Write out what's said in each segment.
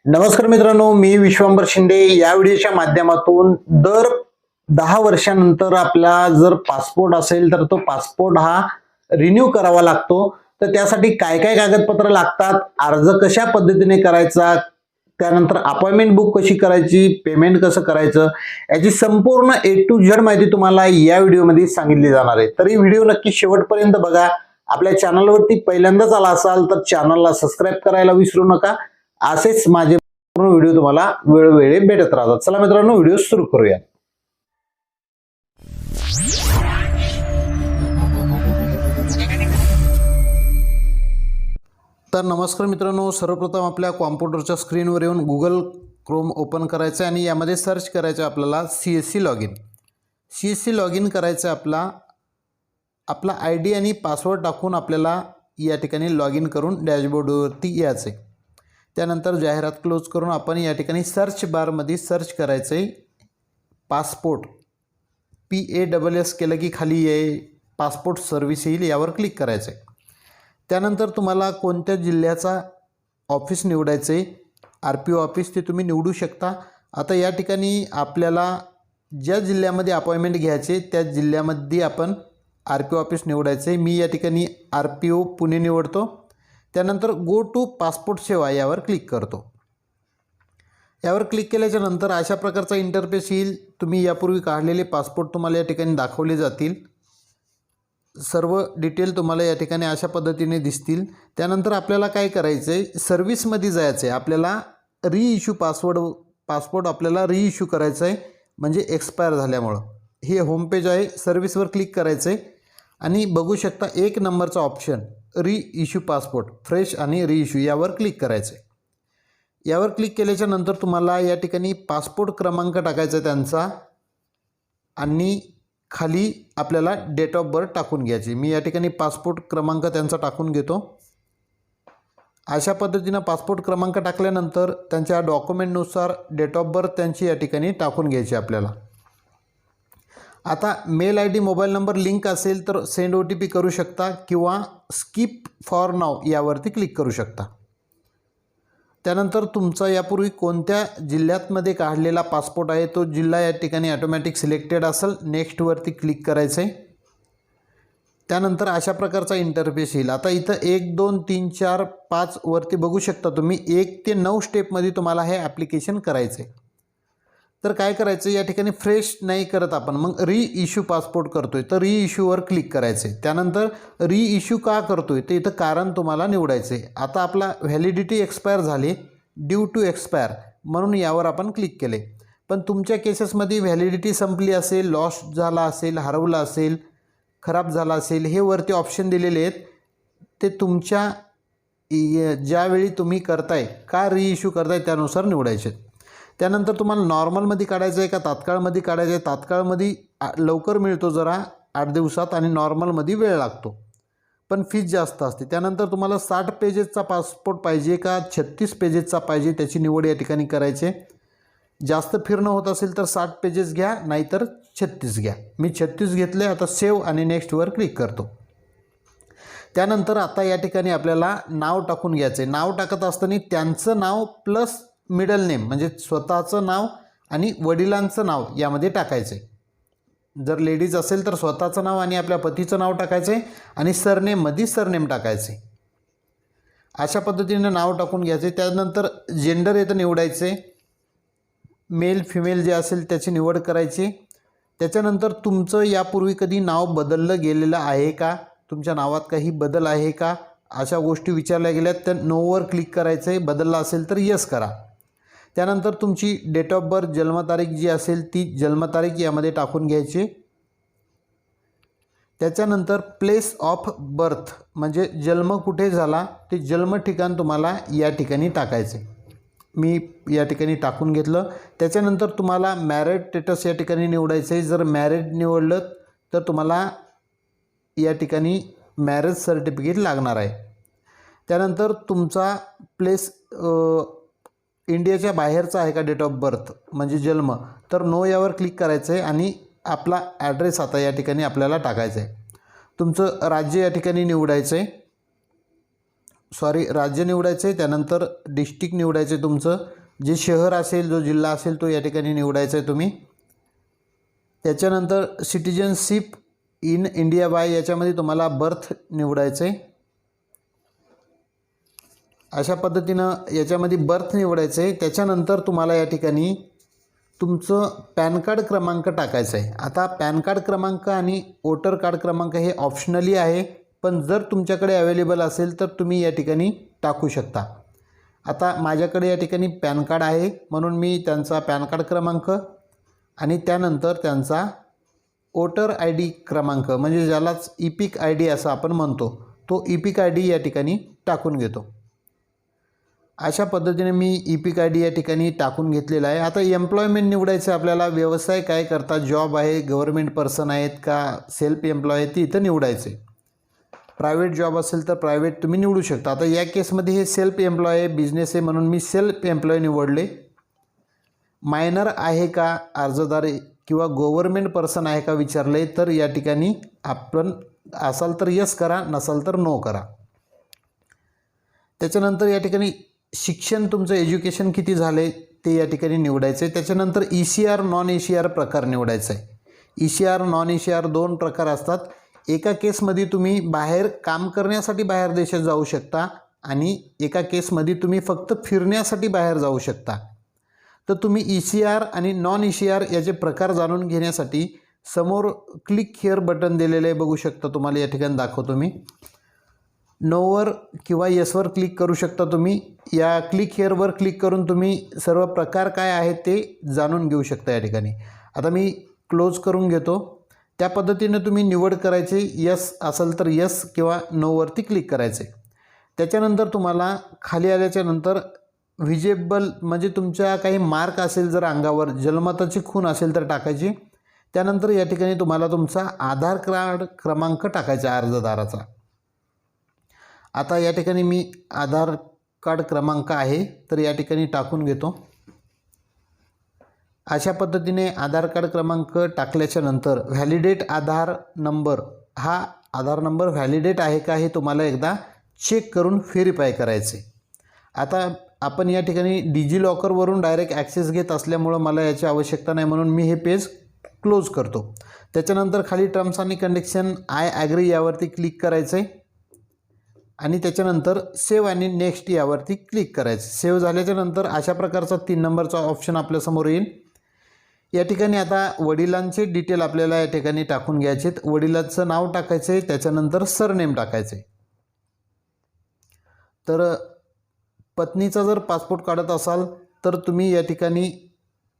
नमस्कार मित्रांनो, मी विश्वंभर शिंदे. या व्हिडिओच्या माध्यमातून दर 10 वर्षानंतर आपला जर पासपोर्ट असेल तर तो पासपोर्ट हा रिन्यू करावा लागतो. तर त्यासाठी काय काय कागदपत्र लागतात, अर्ज कशा पद्धतीने करायचा, त्यानंतर अपॉइंटमेंट बुक कशी करायची, पेमेंट कसं करायचं, याची संपूर्ण ए टू झेड माहिती तुम्हाला या व्हिडिओमध्ये सांगितली जाणार आहे. तरी व्हिडिओ नक्की शेवटपर्यंत बघा. आपल्या चॅनलवरती पहिल्यांदाच आला असाल तर चॅनलला सबस्क्राईब करायला विसरू नका. असेच माझे पूर्ण व्हिडिओ तुम्हाला वेळोवेळी भेटत राहतात. चला मित्रांनो, व्हिडिओ सुरू करूया. तर नमस्कार मित्रांनो, सर्वप्रथम आपल्या कॉम्प्युटरच्या स्क्रीनवर येऊन गुगल क्रोम ओपन करायचं आणि यामध्ये सर्च करायचं आपल्याला CSC लॉगिन. CSC लॉगिन करायचं आपला ID आणि पासवर्ड टाकून आपल्याला या ठिकाणी लॉगिन करून डॅशबोर्डवरती यायचं आहे. त्यानंतर जाहिरात क्लोज करून आपण या ठिकाणी सर्च बारमध्ये सर्च करायचं आहे पासपोर्ट. PASS केलं की खाली ये पासपोर्ट सर्व्हिस येईल, यावर क्लिक करायचं आहे. त्यानंतर तुम्हाला कोणत्या जिल्ह्याचा ऑफिस निवडायचं आहे, RPO ऑफिस, ते तुम्ही निवडू शकता. आता या ठिकाणी आपल्याला ज्या जिल्ह्यामध्ये अपॉइंटमेंट घ्यायचे त्या जिल्ह्यामध्ये आपण RPO ऑफिस निवडायचं आहे. मी या ठिकाणी RPO पुणे निवडतो. त्यानंतर गो टू पासपोर्ट सेवा यावर क्लिक करतो. यावर क्लिक केल्याच्या नंतर अशा प्रकारचा इंटरफेस येईल. तुम्ही यापूर्वी काढलेले पासपोर्ट तुम्हाला या ठिकाणी दाखवले जातील. सर्व डिटेल तुम्हाला या ठिकाणी अशा पद्धतीने दिसतील. त्यानंतर आपल्याला काय करायचं आहे, सर्व्हिसमध्ये जायचं आहे. आपल्याला रिइश्यू पासपोर्ट आपल्याला रिइश्यू करायचं आहे, म्हणजे एक्सपायर झाल्यामुळं. हे होमपेज आहे. सर्व्हिसवर क्लिक करायचं आहे आणि बघू शकता 1 नंबरचा ऑप्शन रिइश्यू पासपोर्ट, फ्रेश आणि रिइश्यू, यावर क्लिक करायचं आहे. यावर क्लिक केल्याच्या नंतर तुम्हाला या ठिकाणी पासपोर्ट क्रमांक टाकायचा त्यांचा आणि खाली आपल्याला डेट ऑफ बर्थ टाकून घ्यायची. मी या ठिकाणी पासपोर्ट क्रमांक त्यांचा टाकून घेतो. अशा पद्धतीनं पासपोर्ट क्रमांक टाकल्यानंतर त्यांच्या डॉक्युमेंटनुसार डेट ऑफ बर्थ त्यांची या ठिकाणी टाकून घ्यायची आपल्याला. आता mail ID, mobile number link असेल तर सेंड OTP करू शकता किंवा स्किप फॉर नाव यावरती क्लिक करू शकता. त्यानंतर तुमचा यापूर्वी कोणत्या जिल्ह्यामध्ये काढलेला पासपोर्ट आहे तो जिल्हा या ठिकाणी ऑटोमॅटिक सिलेक्टेड असेल. नेक्स्टवरती क्लिक करायचं आहे. त्यानंतर अशा प्रकारचा इंटरफेस येईल. आता इथं 1 2 3 4 5 वरती बघू शकता तुम्ही 1 ते 9 स्टेपमध्ये तुम्हाला हे ॲप्लिकेशन करायचं आहे. तर काय करायचं, या ठिकाणी फ्रेश नाही करत आपण, मग रिइश्यू पासपोर्ट करतोय तर रिइश्यूवर क्लिक करायचं आहे. त्यानंतर रिइश्यू का करतोय ते इथं कारण तुम्हाला निवडायचं आहे. आता आपला व्हॅलिडिटी एक्सपायर झाली, ड्यू टू एक्सपायर, म्हणून यावर आपण क्लिक केले. पण तुमच्या केसेसमध्ये व्हॅलिडिटी संपली असेल, लॉस झाला असेल, हरवला असेल, खराब झाला असेल, हे वरती ऑप्शन दिलेले आहेत. ते तुमच्या ज्यावेळी तुम्ही करताय का रिइश्यू करताय त्यानुसार निवडायचे. त्यानंतर तुम्हाला नॉर्मलमध्ये काढायचं आहे का तात्काळमध्ये काढायचं आहे. तात्काळमध्ये लवकर मिळतो जरा 8 दिवसात आणि नॉर्मलमध्ये वेळ लागतो, पण फीस जास्त असते. त्यानंतर तुम्हाला 60 पेजेसचा पासपोर्ट पाहिजे का 36 पेजेसचा पाहिजे त्याची निवड या ठिकाणी करायचे. जास्त फिरणं होत असेल तर 60 पेजेस घ्या, नाहीतर 36 घ्या. मी 36 घेतले. आता सेव्ह आणि नेक्स्टवर क्लिक करतो. त्यानंतर आता या ठिकाणी आपल्याला नाव टाकून घ्यायचं आहे. नाव टाकत असताना त्यांचं नाव प्लस मिडल नेम, म्हणजे स्वतःचं नाव आणि वडिलांचं नाव यामध्ये टाकायचं आहे. जर लेडीज असेल तर स्वतःचं नाव आणि आपल्या पतीचं नाव टाकायचं आहे आणि सरनेममध्ये सरनेम टाकायचं आहे. अशा पद्धतीने नाव टाकून घ्यायचे. त्यानंतर जेंडर इथं निवडायचे, मेल फिमेल जे असेल त्याची निवड करायची. त्याच्यानंतर तुमचं यापूर्वी कधी नाव बदललं गेलेलं आहे का, तुमच्या नावात काही बदल आहे का, अशा गोष्टी विचारल्या गेल्यात तर नोवर क्लिक करायचं आहे. बदलला असेल तर येस करा. त्यानंतर तुमची डेट ऑफ बर्थ, जन्मतारीख जी असेल ती जन्मतारीख यामध्ये टाकून घ्यायची. त्याच्यानंतर प्लेस ऑफ बर्थ, म्हणजे जन्म कुठे झाला ते जन्म ठिकाण तुम्हाला या ठिकाणी टाकायचे. मी या ठिकाणी टाकून घेतलं. त्याच्यानंतर तुम्हाला मॅरिड स्टेटस या ठिकाणी निवडायचं आहे. जर मॅरिड निवडलं तर तुम्हाला या ठिकाणी मॅरेज सर्टिफिकेट लागणार आहे. त्यानंतर तुमचा प्लेस इंडियाच्या बाहेरचा आहे का डेट ऑफ बर्थ, म्हणजे जन्म, तर नो यावर क्लिक करायचं आहे आणि आपला ॲड्रेस आता या ठिकाणी आपल्याला टाकायचा आहे. तुमचं राज्य या ठिकाणी निवडायचं आहे. राज्य निवडायचं आहे, त्यानंतर डिस्ट्रिक्ट निवडायचं आहे, तुमचं जे शहर असेल, जो जिल्हा असेल तो या ठिकाणी निवडायचा आहे तुम्ही. त्याच्यानंतर सिटिझनशिप इन इंडिया बाय, याच्यामध्ये तुम्हाला बर्थ निवडायचं आहे. अशा पद्धतीनं याच्यामध्ये बर्थ निवडायचं आहे. त्याच्यानंतर तुम्हाला या ठिकाणी तुमचं पॅन कार्ड क्रमांक टाकायचा आहे. आता पॅन कार्ड क्रमांक आणि वोटर कार्ड क्रमांक हे ऑप्शनली आहे, पण जर तुमच्याकडे अवेलेबल असेल तर तुम्ही या ठिकाणी टाकू शकता. आता माझ्याकडे या ठिकाणी पॅन कार्ड आहे, म्हणून मी त्यांचा पॅन कार्ड क्रमांक आणि त्यानंतर त्यांचा वोटर आय डी क्रमांक, म्हणजे ज्यालाच इपिक आय डी असं आपण म्हणतो, तो इपिक आय डी या ठिकाणी टाकून घेतो. अशा पद्धतीने मी इपिक आय डी या ठिकाणी टाकून घेतलेला आहे. आता एम्प्लॉयमेंट निवडायचं आपल्याला. व्यवसाय काय करता, जॉब आहे, गव्हर्मेंट पर्सन आहेत का सेल्फ एम्प्लॉय आहे, ती इथं निवडायचं आहे. प्रायव्हेट जॉब असेल तर प्रायव्हेट तुम्ही निवडू शकता. आता या केसमध्ये हे सेल्फ एम्प्लॉय आहे, बिझनेस आहे, म्हणून मी सेल्फ एम्प्लॉय निवडले. मायनर आहे का अर्जदार किंवा गव्हर्मेंट पर्सन आहे का विचारले, तर या ठिकाणी आपण असाल तर यस करा, नसाल तर नो करा. त्याच्यानंतर या ठिकाणी शिक्षण तुमचं एज्युकेशन किती झाले ते या ठिकाणी निवडायचं आहे. त्याच्यानंतर ECR नॉन ECR प्रकार निवडायचा आहे. ECR नॉन ECR 2 प्रकार असतात. एका केसमध्ये तुम्ही बाहेर काम करण्यासाठी बाहेर देशात जाऊ शकता आणि एका केसमध्ये तुम्ही फक्त फिरण्यासाठी बाहेर जाऊ शकता. तर तुम्ही ECR आणि नॉन ECR याचे प्रकार जाणून घेण्यासाठी समोर क्लिक हिअर बटन दिलेले आहे, बघू शकता. तुम्हाला या ठिकाणी दाखवतो मी. नोवर किंवा येसवर क्लिक करू शकता तुम्ही. या क्लिक हिअरवर क्लिक करून तुम्ही सर्व प्रकार काय आहेत ते जाणून घेऊ शकता या ठिकाणी. आता मी क्लोज करून घेतो. त्या पद्धतीने तुम्ही निवड करायची. यस असेल तर यस किंवा नोवरती क्लिक करायचे. त्याच्यानंतर तुम्हाला खाली आल्याच्यानंतर व्हिजिबल, म्हणजे तुमच्या काही मार्क असेल जर अंगावर, जन्मताची खूण असेल तर टाकायची. त्यानंतर या ठिकाणी तुम्हाला तुमचा आधार कार्ड क्रमांक टाकायचा अर्जदाराचा. आता या ठिकाणी मी आधार कार्ड क्रमांक आहे तर या ठिकाणी टाकून घेतो. अशा पद्धतीने आधार कार्ड क्रमांक टाकल्याच्या नंतर व्हॅलिडेट आधार नंबर, हा आधार नंबर व्हॅलिडेट आहे का हे तुम्हाला एकदा चेक करून व्हेरीफाय करायचे. आता आपण या ठिकाणी डिजिलॉकरवरून डायरेक्ट ॲक्सेस घेत असल्यामुळं मला याची आवश्यकता नाही, म्हणून मी हे पेज क्लोज करतो. त्याच्यानंतर खाली टर्म्स आणि कंडिशन आय ॲग्री यावरती क्लिक करायचं आहे आणि त्याच्यानंतर सेव्ह आणि नेक्स्ट यावरती क्लिक करायचं. सेव्ह झाल्याच्या नंतर अशा प्रकारचा 3 नंबरचा ऑप्शन आपल्यासमोर येईल. या ठिकाणी आता वडिलांचे डिटेल आपल्याला या ठिकाणी टाकून घ्यायचे. वडिलांचं नाव टाकायचं आहे, त्याच्यानंतर सरनेम टाकायचं आहे. तर पत्नीचा जर पासपोर्ट काढत असाल तर तुम्ही या ठिकाणी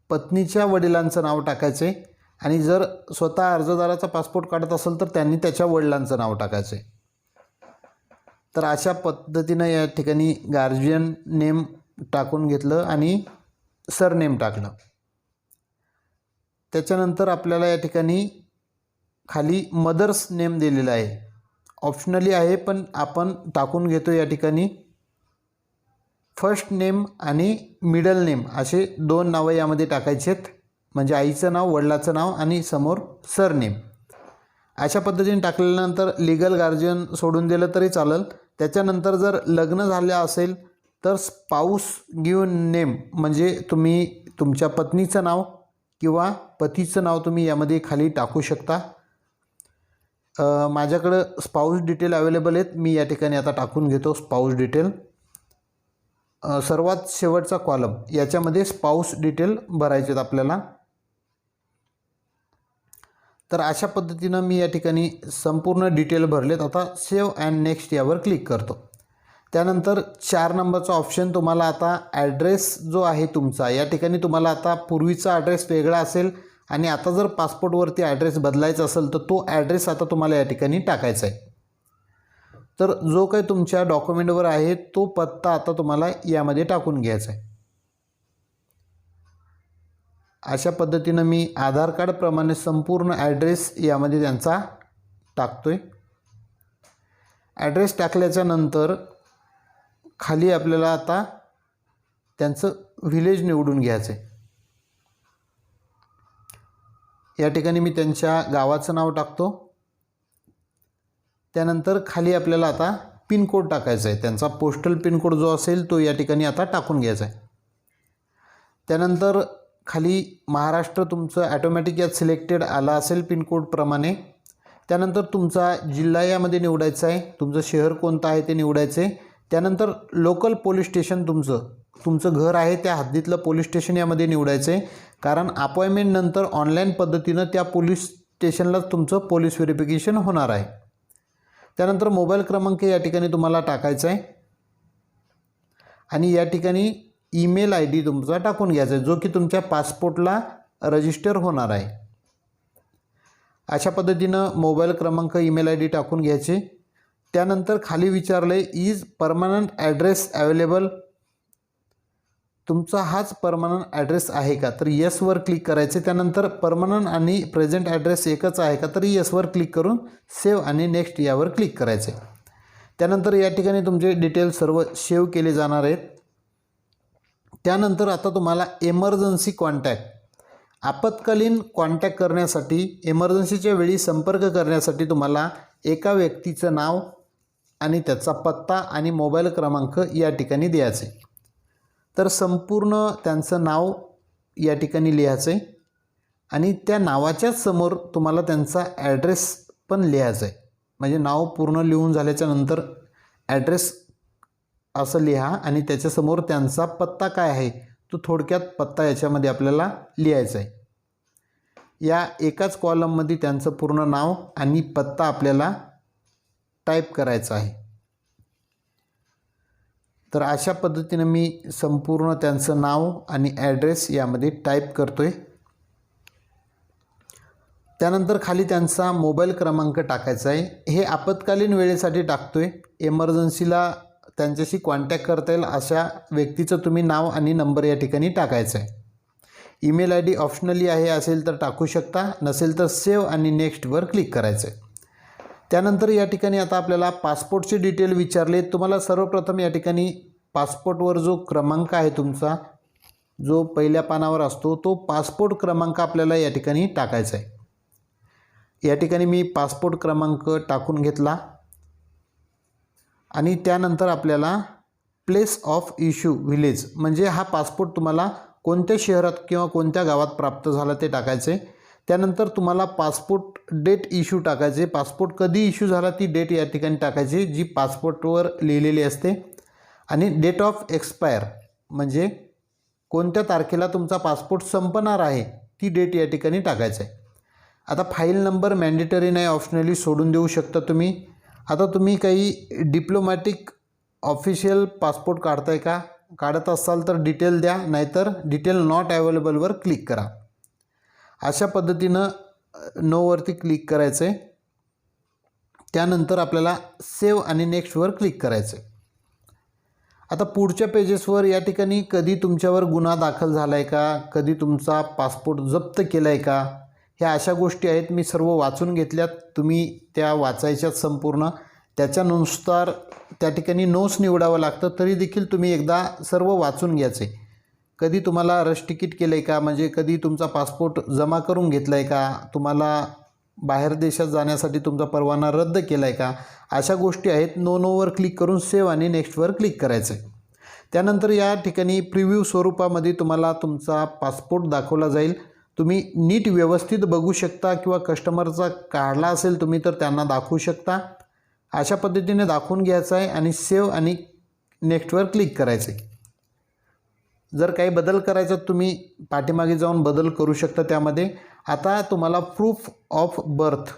पत्नीच्या वडिलांचं नाव टाकायचं आहे आणि जर स्वतः अर्जदाराचा पासपोर्ट काढत असेल तर त्यांनी त्याच्या वडिलांचं नाव टाकायचं आहे. तर अशा पद्धतीनं या ठिकाणी गार्जियन नेम टाकून घेतलं आणि सरनेम टाकलं. त्याच्यानंतर आपल्याला या ठिकाणी खाली मदर्स नेम दिलेला आहे. ऑप्शनली आहे पण आपण टाकून घेतो. या ठिकाणी फर्स्ट नेम आणि मिडल नेम असे 2 नावं यामध्ये टाकायचे आहेत, म्हणजे आईचं नाव, वडिलाचं नाव आणि समोर सरनेम. अशा पद्धतीने टाकल्यानंतर लिगल गार्जियन सोडून दिलं तरी चालेल. त्याच्यानंतर जर लग्न झालं असेल तर स्पाऊस गिव्हन नेम, म्हणजे तुम्ही तुमच्या पत्नीचं नाव किंवा पतीचं नाव तुम्ही यामध्ये खाली टाकू शकता. माझ्याकडं स्पाऊस डिटेल अवेलेबल आहेत, मी या ठिकाणी आता टाकून घेतो स्पाऊस डिटेल. सर्वात शेवटचा कॉलम याच्यामध्ये स्पाऊस डिटेल भरायचे आहेत आपल्याला. तर अशा पद्धतीनं मी या ठिकाणी संपूर्ण डिटेल भरलेत. आता सेव्ह अँड नेक्स्ट यावर क्लिक करतो. त्यानंतर 4 नंबरचा ऑप्शन तुम्हाला आता ॲड्रेस जो आहे तुमचा, या ठिकाणी तुम्हाला आता पूर्वीचा ॲड्रेस वेगळा असेल आणि आता जर पासपोर्टवरती ॲड्रेस बदलायचा असेल तर तो ॲड्रेस आता तुम्हाला या ठिकाणी टाकायचा आहे. तर जो काही तुमच्या डॉक्युमेंटवर आहे तो पत्ता आता तुम्हाला यामध्ये टाकून घ्यायचा आहे. अशा पद्धतीनं मी आधार कार्डप्रमाणे संपूर्ण ॲड्रेस यामध्ये त्यांचा टाकतो आहे. ॲड्रेस टाकल्याच्या नंतर खाली आपल्याला आता त्यांचं व्हिलेज निवडून घ्यायचं आहे. या ठिकाणी मी त्यांच्या गावाचं नाव टाकतो. त्यानंतर खाली आपल्याला आता पिनकोड टाकायचा आहे, त्यांचा पोस्टल पिनकोड जो असेल तो या ठिकाणी आता टाकून घ्यायचा आहे. त्यानंतर खाली महाराष्ट्र तुमचं ॲटोमॅटिक यात सिलेक्टेड आला असेल पिनकोडप्रमाणे. त्यानंतर तुमचा जिल्हा यामध्ये निवडायचा आहे, तुमचं शहर कोणतं आहे ते निवडायचं आहे. त्यानंतर लोकल पोलीस स्टेशन तुमचं घर आहे त्या हद्दीतलं पोलीस स्टेशन यामध्ये निवडायचं आहे, कारण अपॉइंटमेंटनंतर ऑनलाईन पद्धतीनं त्या पोलीस स्टेशनलाच तुमचं पोलीस व्हेरिफिकेशन होणार आहे. त्यानंतर मोबाईल क्रमांक या ठिकाणी तुम्हाला टाकायचा आहे आणि या ठिकाणी ईमेल ID तुमचा टाकून घ्यायचा आहे, जो की तुमच्या पासपोर्टला रजिस्टर होणार आहे. अशा पद्धतीनं मोबाईल क्रमांक ईमेल ID टाकून घ्यायचे. त्यानंतर खाली विचारलं आहे इज परमनंट ॲड्रेस अवेलेबल, तुमचा हाच परमनंट ॲड्रेस आहे का, तर येसवर क्लिक करायचे. त्यानंतर परमनंट आणि प्रेझेंट ॲड्रेस एकच आहे का, तर येसवर क्लिक करून सेव्ह आणि नेक्स्ट यावर क्लिक करायचे. त्यानंतर या ठिकाणी तुमचे डिटेल्स सर्व सेव्ह केले जाणार आहेत. त्यानंतर आता तुम्हाला एमर्जन्सी कॉन्टॅक्ट, आपत्कालीन कॉन्टॅक्ट करण्यासाठी, एमर्जन्सीच्या वेळी संपर्क करण्यासाठी तुम्हाला एका व्यक्तीचं नाव आणि त्याचा पत्ता आणि मोबाईल क्रमांक या ठिकाणी द्यायचे. तर संपूर्ण त्यांचं नाव या ठिकाणी लिहायचं आहे आणि त्या नावाच्याच समोर तुम्हाला त्यांचा ॲड्रेस पण लिहायचा आहे. म्हणजे नाव पूर्ण लिहून झाल्याच्या नंतर ॲड्रेस असं लिहा आणि त्याच्यासमोर त्यांचा पत्ता काय आहे तो थोडक्यात पत्ता याच्यामध्ये आपल्याला लिहायचा आहे. या एकाच कॉलममध्ये त्यांचं पूर्ण नाव आणि पत्ता आपल्याला टाईप करायचा आहे. तर अशा पद्धतीनं मी संपूर्ण त्यांचं नाव आणि ॲड्रेस यामध्ये टाईप करतो आहे. त्यानंतर खाली त्यांचा मोबाईल क्रमांक टाकायचा आहे. हे आपत्कालीन वेळेसाठी टाकतो आहे, एमर्जन्सीला त्यांच्याशी कॉन्टॅक्ट करता येईल अशा व्यक्तीचं तुम्ही नाव आणि नंबर या ठिकाणी टाकायचं आहे. ईमेल ID ऑप्शनली आहे, असेल तर टाकू शकता, नसेल तर सेव्ह आणि नेक्स्टवर क्लिक करायचं आहे. त्यानंतर या ठिकाणी आता आपल्याला पासपोर्टचे डिटेल विचारले. तुम्हाला सर्वप्रथम या ठिकाणी पासपोर्टवर जो क्रमांक आहे तुमचा, जो पहिल्या पानावर असतो, तो पासपोर्ट क्रमांक आपल्याला या ठिकाणी टाकायचा आहे. या ठिकाणी मी पासपोर्ट क्रमांक टाकून घेतला आणि त्यानंतर आपल्याला प्लेस ऑफ इश्यू विलेज, म्हणजे हा पासपोर्ट तुम्हाला कोणत्या शहरात किंवा कोणत्या गावात प्राप्त झाला ते टाकायचे. त्यानंतर तुम्हाला पासपोर्ट डेट इश्यू टाकायचे, पासपोर्ट कधी इश्यू झाला ती डेट या ठिकाणी टाकायची जी पासपोर्टवर लिहिलेली असते. आणि डेट ऑफ एक्सपायर म्हणजे कोणत्या तारखेला तुमचा पासपोर्ट संपणार आहे ती डेट या ठिकाणी टाकायचं आहे. आता फाईल नंबर मॅन्डेटरी नाही, ऑप्शनली सोडून देऊ शकता तुम्ही. आता तुम्ही काही डिप्लोमॅटिक ऑफिशियल पासपोर्ट काढताय का, काढत असाल तर डिटेल द्या, नाहीतर डिटेल नॉट अवेलेबलवर क्लिक करा. अशा पद्धतीनं नोवरती क्लिक करायचं आहे. त्यानंतर आपल्याला सेव्ह आणि नेक्स्टवर क्लिक करायचं आहे. आता पुढच्या पेजेसवर या ठिकाणी कधी तुमच्यावर गुन्हा दाखल झाला आहे का, कधी तुमचा पासपोर्ट जप्त केला आहे का, ह्या अशा गोष्टी आहेत. मी सर्व वाचून घेतल्यात, तुम्ही त्या वाचायच्यात संपूर्ण. त्याच्यानुसार त्या ठिकाणी नोट्स निवडावं लागतं, तरी देखील तुम्ही एकदा सर्व वाचून घ्यायचे. कधी तुम्हाला रश तिकीट केलं आहे का, म्हणजे कधी तुमचा पासपोर्ट जमा करून घेतला आहे का, तुम्हाला बाहेर देशात जाण्यासाठी तुमचा परवाना रद्द केला आहे का, अशा गोष्टी आहेत. नोवर क्लिक करून सेव्ह आणि नेक्स्टवर क्लिक करायचं आहे. त्यानंतर या ठिकाणी प्रिव्ह्यू स्वरूपामध्ये तुम्हाला तुमचा पासपोर्ट दाखवला जाईल. तुम्ही नीट व्यवस्थित बघू शकता किंवा कस्टमरचा काढला असेल तुम्ही तर त्यांना दाखवू शकता. अशा पद्धतीने दाखवून घ्यायचं आहे आणि सेव्ह आणि नेक्स्टवर क्लिक करायचं आहे. जर काही बदल करायचा तुम्ही पाठीमागे जाऊन बदल करू शकता त्यामध्ये. आता तुम्हाला प्रूफ ऑफ बर्थ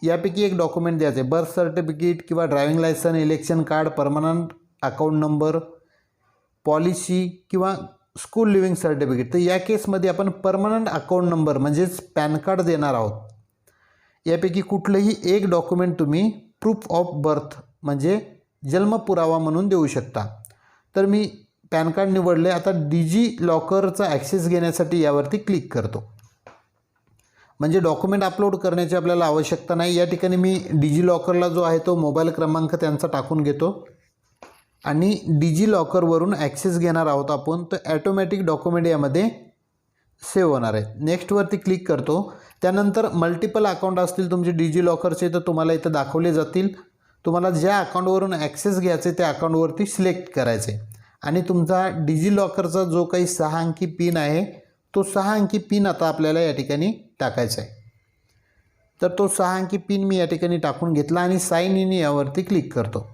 यापैकी एक डॉक्युमेंट द्यायचं आहे. बर्थ सर्टिफिकेट किंवा driving licence, election card, permanent account number, policy किंवा स्कूल लिव्हिंग सर्टिफिकेट. तर या केसमध्ये आपण परमनंट अकाउंट नंबर म्हणजेच पॅन कार्ड देणार आहोत. यापैकी कुठलंही एक डॉक्युमेंट तुम्ही प्रूफ ऑफ बर्थ म्हणजे जन्मपुरावा म्हणून देऊ शकता. तर मी पॅन कार्ड निवडले. आता डिजी लॉकरचा ॲक्सेस घेण्यासाठी यावरती क्लिक करतो. म्हणजे डॉक्युमेंट अपलोड करण्याची आपल्याला आवश्यकता नाही. या ठिकाणी मी डिजी लॉकरला जो आहे तो मोबाईल क्रमांक त्यांचा टाकून घेतो आणि डिजी लॉकरवरून ॲक्सेस घेणार आहोत आपण. तर ॲटोमॅटिक डॉक्युमेंट यामध्ये सेव्ह होणार आहे. नेक्स्टवरती क्लिक करतो. त्यानंतर मल्टिपल अकाउंट असतील तुमचे डिजी लॉकरचे तर तुम्हाला इथं दाखवले जातील. तुम्हाला ज्या अकाउंटवरून ॲक्सेस घ्यायचे त्या अकाउंटवरती सिलेक्ट करायचे आणि तुमचा डिजिलॉकरचा जो काही 6 अंकी पिन आहे तो 6 अंकी पिन आता आपल्याला या ठिकाणी टाकायचा आहे. तर तो 6 अंकी पिन मी या ठिकाणी टाकून घेतला आणि साइन इन यावरती क्लिक करतो.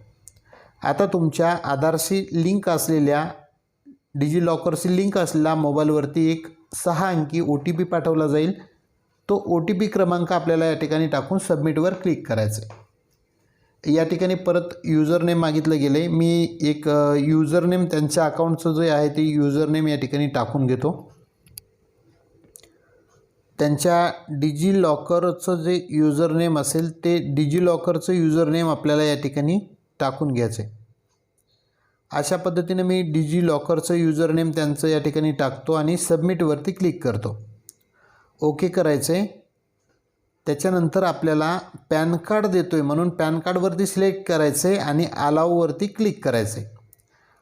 आता तुमच्या आधारशी लिंक असलेल्या डिजिलॉकरशी लिंक असलेल्या मोबाईलवरती एक 6 अंकी OTP पाठवला जाईल. तो OTP क्रमांक आपल्याला या ठिकाणी टाकून सबमिटवर क्लिक करायचं आहे. या ठिकाणी परत युजरनेम मागितलं गेलं आहे. मी एक युजरनेम त्यांच्या अकाउंटचं जे आहे ते युजरनेम या ठिकाणी टाकून घेतो. त्यांच्या डिजिलॉकरचं जे युजरनेम असेल ते डिजिलॉकरचं युजरनेम आपल्याला या ठिकाणी टाकून घ्यायचं आहे. अशा पद्धतीने मी डिजिलॉकरचं युजरनेम त्यांचं या ठिकाणी टाकतो आणि सबमिटवरती क्लिक करतो. ओके करायचं आहे. त्याच्यानंतर आपल्याला पॅन कार्ड देतो आहे म्हणून पॅन कार्डवरती सिलेक्ट करायचं आहे आणि अलाउवरती क्लिक करायचं आहे.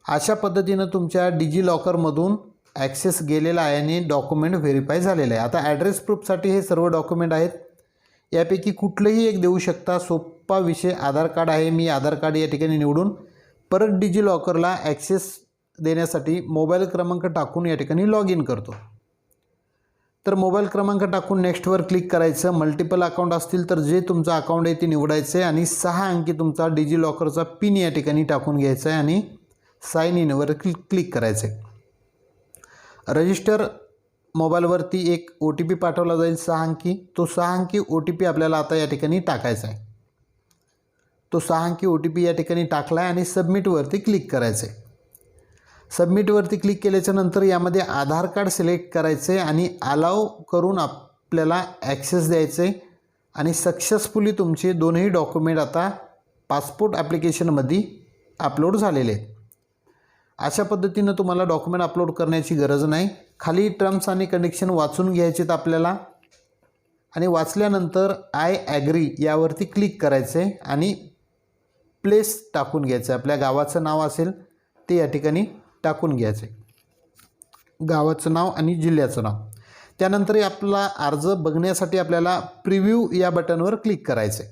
अशा पद्धतीनं तुमच्या डिजिलॉकरमधून ॲक्सेस गेलेला आहे आणि डॉक्युमेंट व्हेरीफाय झालेलं आहे. आता ॲड्रेस प्रूफसाठी हे सर्व डॉक्युमेंट आहेत. यापैकी कुठलंही एक देऊ शकता. सोपा विषय. आधार कार्ड आहे. मी आधार कार्ड या ठिकाणी निवडून परत डिजिलॉकरला ॲक्सेस देण्यासाठी मोबाईल क्रमांक टाकून या ठिकाणी लॉग इन करतो. तर मोबाईल क्रमांक टाकून नेक्स्टवर क्लिक करायचं. मल्टिपल अकाउंट असतील तर जे तुमचं अकाउंट आहे ते निवडायचं आहे आणि 6 अंकी तुमचा डिजिलॉकरचा पिन या ठिकाणी टाकून घ्यायचा आहे आणि साइन इनवर क्लिक करायचं आहे. रजिस्टर मोबाईलवरती एक OTP पाठवला जाईल 6 अंकी. तो 6 अंकी OTP आपल्याला आता या ठिकाणी टाकायचा आहे. तो 6 अंकी OTP या ठिकाणी टाकला आहे आणि सबमिटवरती क्लिक करायचं आहे. सबमिटवरती क्लिक केल्याच्यानंतर यामध्ये आधार कार्ड सिलेक्ट करायचे आणि अलाव करून आपल्याला ॲक्सेस द्यायचे आणि सक्सेसफुली तुमचे दोन्ही डॉक्युमेंट आता पासपोर्ट ॲप्लिकेशनमध्ये अपलोड झालेले आहेत. अशा पद्धतीनं तुम्हाला डॉक्युमेंट अपलोड करण्याची गरज नाही. खाली टर्म्स आणि कंडिशन वाचून घ्यायचेत आपल्याला आणि वाचल्यानंतर आय ॲग्री यावरती क्लिक करायचे आणि प्लेस टाकून घ्यायचं. आपल्या गावाचं नाव असेल ते या ठिकाणी टाकून घ्यायचे. गावाचं नाव आणि जिल्ह्याचं नाव. त्यानंतर आपला अर्ज बघण्यासाठी आपल्याला प्रिव्ह्यू या बटनवर क्लिक करायचे.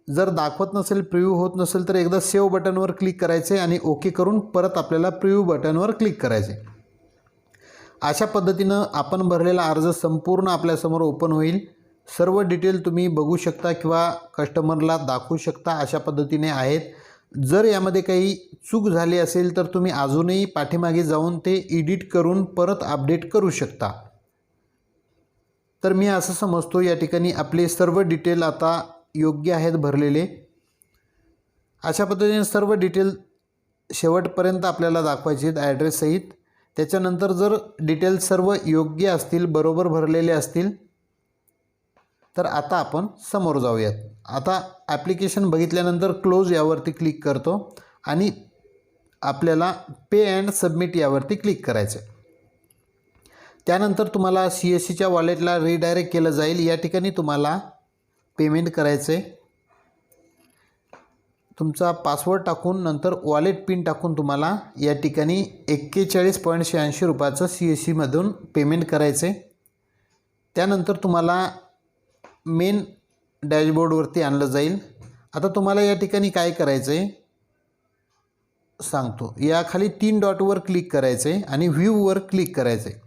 जर दाखवत नसेल, प्रिव्ह्यू होत नसेल तर एकदा सेव्ह बटनवर क्लिक करायचे आणि ओके करून परत आपल्याला प्रिव्ह्यू बटनवर क्लिक करायचे. अशा पद्धतीनं आपण भरलेला अर्ज संपूर्ण आपल्यासमोर ओपन होईल. सर्व डिटेल तुम्ही बघू शकता किंवा कस्टमरला दाखवू शकता. अशा पद्धतीने आहेत. जर यामध्ये काही चूक झाली असेल तर तुम्ही अजूनही पाठीमागे जाऊन ते एडिट करून परत अपडेट करू शकता. तर मी असं समजतो या ठिकाणी आपले सर्व डिटेल आता योग्य आहेत भरलेले. अशा पद्धतीने सर्व डिटेल शेवटपर्यंत आपल्याला दाखवायचे आहेत ॲड्रेससहित. त्याच्यानंतर जर डिटेल सर्व योग्य असतील, बरोबर भरलेले असतील तर आता आपण समोर जाऊयात. आता ॲप्लिकेशन बघितल्यानंतर क्लोज यावरती क्लिक करतो आणि आपल्याला पे अँड सबमिट यावरती क्लिक करायचं आहे. त्यानंतर तुम्हाला CSCच्या वॉलेटला रिडायरेक्ट केलं जाईल. या ठिकाणी तुम्हाला पेमेंट करायचं आहे. तुमचा पासवर्ड टाकून नंतर वॉलेट पिन टाकून तुम्हाला या ठिकाणी 41.86 रुपयाचं CSCमधून पेमेंट करायचं आहे. त्यानंतर तुम्हाला मेन डॅशबोर्डवरती आणलं जाईल. आता तुम्हाला या ठिकाणी काय करायचं आहे सांगतो. या खाली 3 डॉटवर क्लिक करायचं आहे आणि व्ह्यूवर क्लिक करायचं आहे.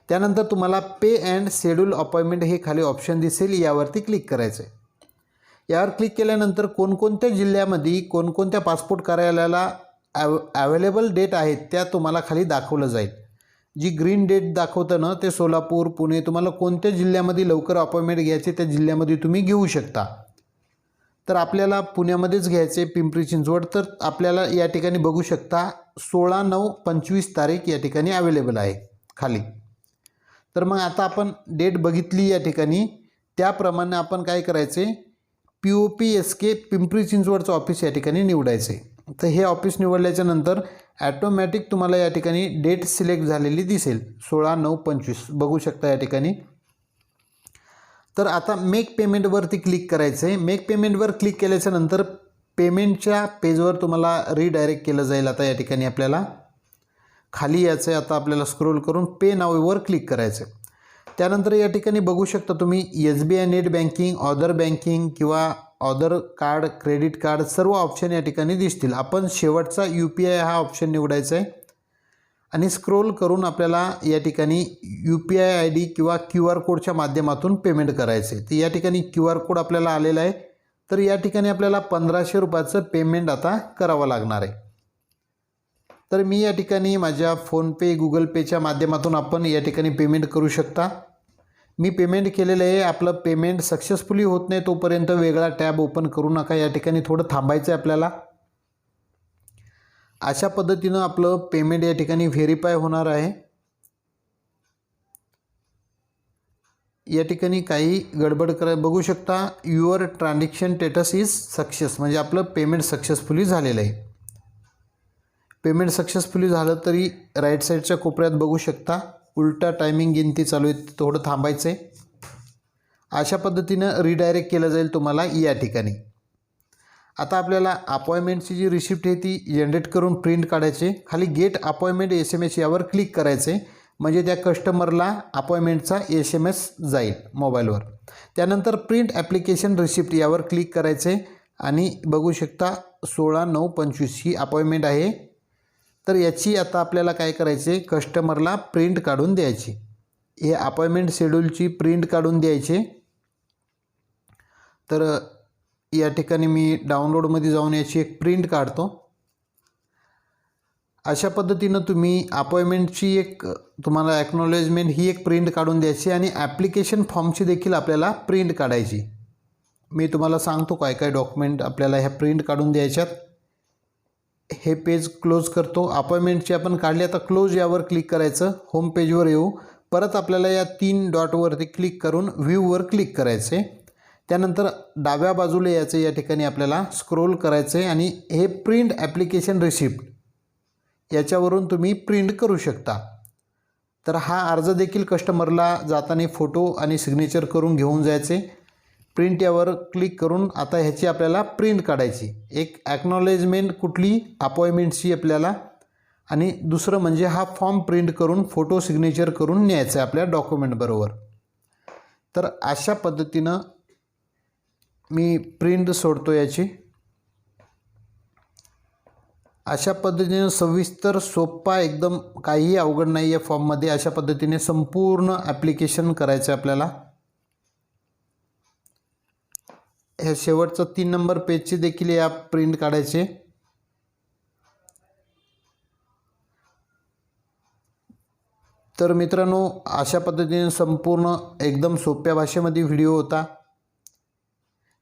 त्यानंतर तुम्हाला पे अँड शेड्यूल अपॉइंटमेंट हे खाली ऑप्शन दिसेल. यावरती क्लिक करायचं आहे. यावर क्लिक केल्यानंतर कोणकोणत्या जिल्ह्यामध्ये कोणकोणत्या पासपोर्ट कार्यालयाला अवेलेबल डेट आहेत त्या तुम्हाला खाली दाखवलं जाईल. जी ग्रीन डेट दाखवतं ना ते सोलापूर, पुणे. तुम्हाला कोणत्या जिल्ह्यामध्ये लवकर अपॉइंटमेंट घ्यायचे त्या जिल्ह्यामध्ये तुम्ही घेऊ शकता. तर आपल्याला पुण्यामध्येच घ्यायचे, पिंपरी चिंचवड. तर आपल्याला या ठिकाणी बघू शकता 16/9/25 तारीख या ठिकाणी अवेलेबल आहे खाली. तर मग आता आपण डेट बघितली या ठिकाणी. त्याप्रमाणे आपण काय करायचे, POPSK पिंपरी चिंचवडचं ऑफिस या ठिकाणी निवडायचे. तर हे ऑफिस निवडल्याच्या नंतर ॲटोमॅटिक तुम्हाला या ठिकाणी डेट सिलेक्ट झालेली दिसेल 16/9/25 बघू शकता या ठिकाणी. तर आता मेक पेमेंटवरती क्लिक करायचं आहे. मेक पेमेंटवर क्लिक केल्याच्या नंतर पेमेंटच्या पेजवर तुम्हाला रिडायरेक्ट केलं जाईल. आता या ठिकाणी आपल्याला खाली यायचं आहे. आता आपल्याला स्क्रोल करून पे नाववर क्लिक करायचं आहे. त्यानंतर या ठिकाणी बघू शकता तुम्ही SBI net banking, other banking किंवा ऑदर कार्ड, क्रेडिट कार्ड सर्व ऑप्शन या ठिकाणी दिसतील. आपण शेवटचा UPI हा ऑप्शन निवडायचा आहे आणि स्क्रोल करून आपल्याला या ठिकाणी UPI ID किंवा QR कोडच्या माध्यमातून पेमेंट करायचं आहे. तर या ठिकाणी QR कोड आपल्याला आलेला आहे. तर या ठिकाणी आपल्याला 1500 रुपयाचं पेमेंट आता करावं लागणार आहे. तर मी या ठिकाणी माझ्या फोनपे, गुगल पेच्या माध्यमातून आपण या ठिकाणी पेमेंट करू शकता. मी पेमेंट केलेलं आहे. आपलं पेमेंट सक्सेसफुली होत नाही तोपर्यंत वेगळा टॅब ओपन करू नका. या ठिकाणी थोडं थांबायचं आहे आपल्याला. अशा पद्धतीनं आपलं पेमेंट या ठिकाणी व्हेरीफाय होणार आहे. या ठिकाणी काही गडबड बघू शकता. Your transaction status is success, म्हणजे आपलं पेमेंट सक्सेसफुली झालेलं आहे. पेमेंट सक्सेसफुली झालं तरी राईट साईडच्या कोपऱ्यात बघू शकता उलटा टायमिंग गिनती चालू आहे. थोडं थांबायचं आहे. अशा पद्धतीनं रिडायरेक्ट केलं जाईल तुम्हाला या ठिकाणी. आता आपल्याला अपॉइंटमेंटची जी रिसिप्ट आहे ती जनरेट करून प्रिंट काढायची. खाली गेट अपॉइंटमेंट SMS यावर क्लिक करायचं आहे, म्हणजे त्या कस्टमरला अपॉइंटमेंटचा SMS जाईल मोबाईलवर. त्यानंतर प्रिंट ॲप्लिकेशन रिसिप्ट यावर क्लिक करायचं आहे आणि बघू शकता 16/9/25 ही अपॉइंटमेंट आहे. तर याची आता आपल्याला काय करायचे, कस्टमरला प्रिंट काढून द्यायची. हे अपॉइंटमेंट शेड्यूलची प्रिंट काढून द्यायचे. तर या ठिकाणी मी डाउनलोडमध्ये जाऊन याची एक प्रिंट काढतो. अशा पद्धतीनं तुम्ही अपॉइंटमेंटची एक तुम्हाला ॲक्नॉलेजमेंट ही एक प्रिंट काढून द्यायची आणि ॲप्लिकेशन फॉर्मची देखील आपल्याला प्रिंट काढायची. मी तुम्हाला सांगतो काय काय डॉक्युमेंट आपल्याला ह्या प्रिंट काढून द्यायच्यात. हे पेज क्लोज करतो. अपॉइंटमेंटची आपण काढली. आता क्लोज यावर क्लिक करायचं. होम पेजवर येऊ. परत आपल्याला या 3 डॉटवरती क्लिक करून व्ह्यूवर क्लिक करायचे. त्यानंतर डाव्या बाजूला यायचं. या ठिकाणी आपल्याला स्क्रोल करायचं आहे आणि हे प्रिंट ॲप्लिकेशन रिसिप्ट याच्यावरून तुम्ही प्रिंट करू शकता. तर हा अर्ज देखील कस्टमरला जाताना फोटो आणि सिग्नेचर करून घेऊन जायचे. प्रिंट यावर क्लिक करून आता ह्याची आपल्याला प्रिंट काढायची. एक ॲक्नॉलेजमेंट कुठली अपॉइंटमेंटची आपल्याला, आणि दुसरं म्हणजे हा फॉर्म प्रिंट करून फोटो सिग्नेचर करून न्यायचं आहे आपल्या डॉक्युमेंटबरोबर. तर अशा पद्धतीनं मी प्रिंट सोडतो याची. अशा पद्धतीने सविस्तर, सोपा, एकदम काहीही अवघड नाही आहे फॉर्ममध्ये. अशा पद्धतीने संपूर्ण ॲप्लिकेशन करायचं आहे आपल्याला. हे शेवटचं 3 नंबर पेजचे देखील या प्रिंट काढायचे. तर मित्रांनो, अशा पद्धतीने संपूर्ण एकदम सोप्या भाषेमध्ये व्हिडिओ होता.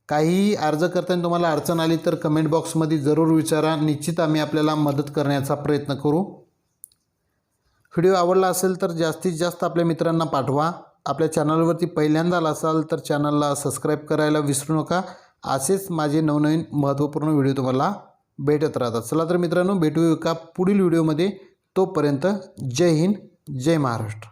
काहीही अर्ज करताना तुम्हाला अडचण आली तर कमेंट बॉक्समध्ये जरूर विचारा. निश्चित आम्ही आपल्याला मदत करण्याचा प्रयत्न करू. व्हिडिओ आवडला असेल तर जास्तीत जास्त आपल्या मित्रांना पाठवा. आपल्या चॅनलवरती पहिल्यांदा आला असाल तर चॅनलला सबस्क्राईब करायला विसरू नका. असेच माझे नवनवीन महत्त्वपूर्ण व्हिडिओ तुम्हाला भेटत राहतात. चला तर मित्रांनो, भेटू एका पुढील व्हिडिओमध्ये. तोपर्यंत जय हिंद, जय महाराष्ट्र.